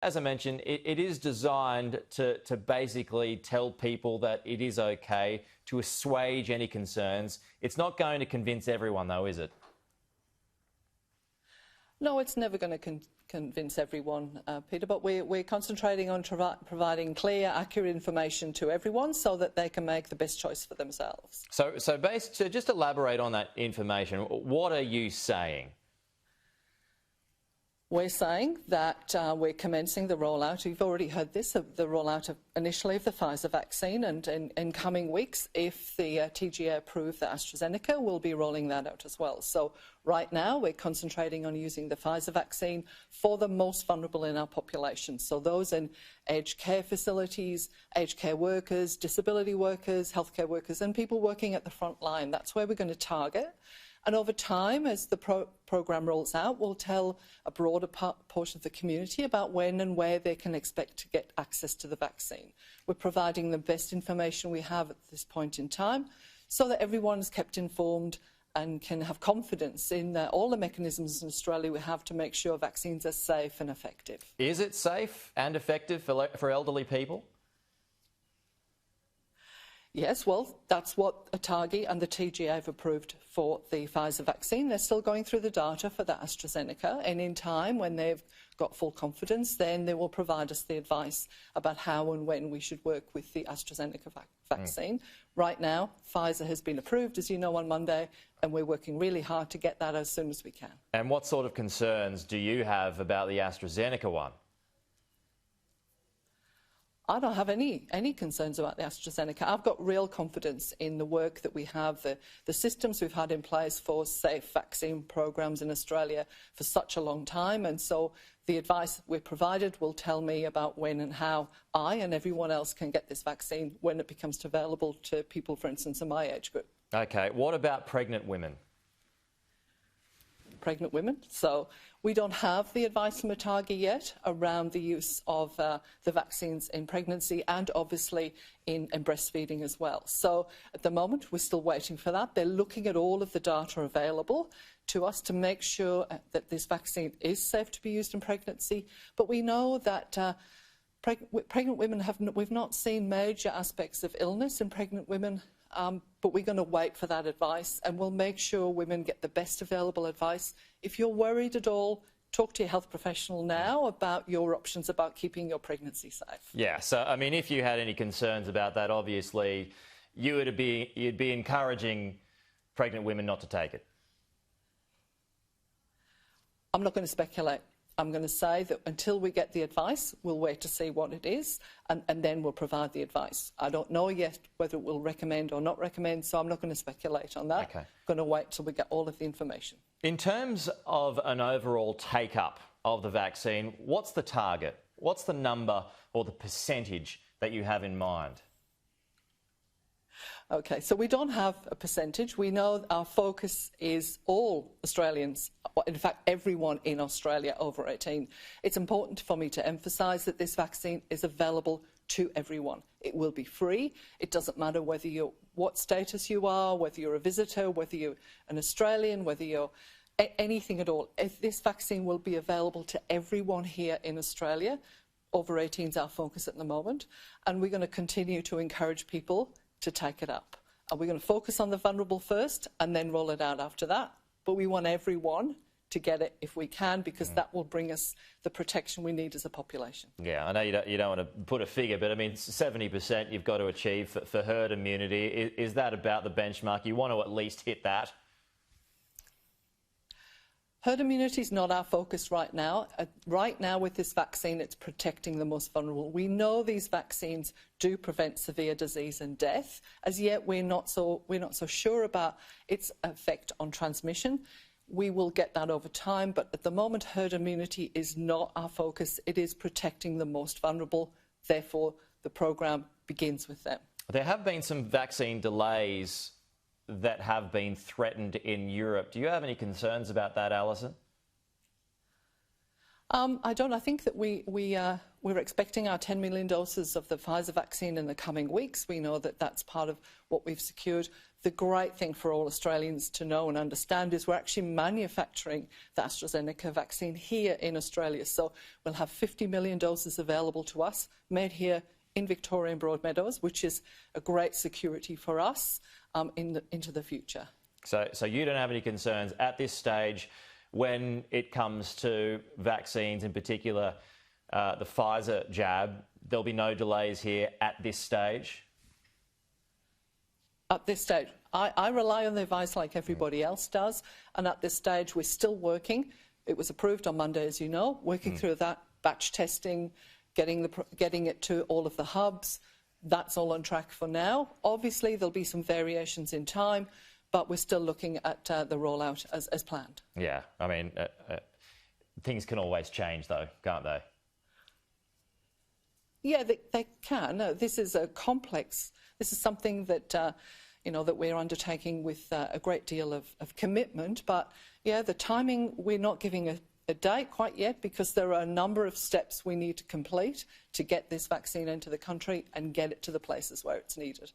as I mentioned, it is designed to basically tell people that it is okay, to assuage any concerns. It's not going to convince everyone, though, is it? No, it's never going to convince everyone, Peter, but we're concentrating on providing clear, accurate information to everyone so that they can make the best choice for themselves. So just elaborate on that information. What are you saying? We're saying that we're commencing the rollout. You've already heard this, the rollout initially of the Pfizer vaccine, and in coming weeks, if the TGA approve the AstraZeneca, we'll be rolling that out as well. So right now, we're concentrating on using the Pfizer vaccine for the most vulnerable in our population. So those in aged care facilities, aged care workers, disability workers, healthcare workers, and people working at the front line. That's where we're going to target. And over time, as the programme rolls out, we'll tell a broader portion of the community about when and where they can expect to get access to the vaccine. We're providing the best information we have at this point in time so that everyone is kept informed and can have confidence in all the mechanisms in Australia we have to make sure vaccines are safe and effective. Is it safe and effective for elderly people? Yes, well, that's what ATAGI and the TGA have approved for the Pfizer vaccine. They're still going through the data for the AstraZeneca, and in time, when they've got full confidence, then they will provide us the advice about how and when we should work with the AstraZeneca vaccine. Right now, Pfizer has been approved, as you know, on Monday, and we're working really hard to get that as soon as we can. And what sort of concerns do you have about the AstraZeneca one? I don't have any concerns about the AstraZeneca. I've got real confidence in the work that we have, the systems we've had in place for safe vaccine programs in Australia for such a long time. And so the advice we're provided will tell me about when and how I and everyone else can get this vaccine when it becomes available to people, for instance, in my age group. OK, what about pregnant women? Pregnant women. So we don't have the advice from ATAGI yet around the use of the vaccines in pregnancy and obviously in breastfeeding as well. So at the moment, we're still waiting for that. They're looking at all of the data available to us to make sure that this vaccine is safe to be used in pregnancy. But we know that pregnant women we've not seen major aspects of illness in pregnant women. But we're going to wait for that advice, and we'll make sure women get the best available advice. If you're worried at all, talk to your health professional now about your options about keeping your pregnancy safe. Yeah, so, I mean, if you had any concerns about that, obviously, you'd be encouraging pregnant women not to take it. I'm not going to speculate. I'm going to say that until we get the advice, we'll wait to see what it is, and then we'll provide the advice. I don't know yet whether it will recommend or not recommend, so I'm not going to speculate on that. Okay. I'm going to wait till we get all of the information. In terms of an overall take-up of the vaccine, what's the target? What's the number or the percentage that you have in mind? OK, so we don't have a percentage. We know our focus is all Australians, in fact, everyone in Australia over 18. It's important for me to emphasise that this vaccine is available to everyone. It will be free. It doesn't matter whether you're what status you are, whether you're a visitor, whether you're an Australian, whether you're anything at all. This vaccine will be available to everyone here in Australia. Over 18 is our focus at the moment, and we're going to continue to encourage people to take it up. And we're going to focus on the vulnerable first and then roll it out after that. But we want everyone to get it if we can, because that will bring us the protection we need as a population. Yeah, I know you don't want to put a figure, but I mean, 70% you've got to achieve for herd immunity. Is that about the benchmark? You want to at least hit that? Herd immunity is not our focus right now. Right now with this vaccine, it's protecting the most vulnerable. We know these vaccines do prevent severe disease and death. As yet, we're not so sure about its effect on transmission. We will get that over time, but at the moment, herd immunity is not our focus. It is protecting the most vulnerable. Therefore, the program begins with them. There have been some vaccine delays that have been threatened in Europe. Do you have any concerns about that, Alison? I don't. I think that we're expecting our 10 million doses of the Pfizer vaccine in the coming weeks. We know that that's part of what we've secured. The great thing for all Australians to know and understand is we're actually manufacturing the AstraZeneca vaccine here in Australia. So we'll have 50 million doses available to us, made here in Victoria and Broadmeadows, which is a great security for us into the future. So you don't have any concerns at this stage when it comes to vaccines, in particular the Pfizer jab? There'll be no delays here at this stage? At this stage, I rely on the advice like everybody else does, and at this stage we're still working. It was approved on Monday, as you know, working through that batch testing, getting it to all of the hubs. That's all on track for now. Obviously, there'll be some variations in time, but we're still looking at the rollout as planned. Yeah, I mean, things can always change, though, can't they? Yeah, they can. This is a complex. This is something that that we're undertaking with a great deal of commitment. But yeah, the timing, we're not giving a date quite yet because there are a number of steps we need to complete to get this vaccine into the country and get it to the places where it's needed.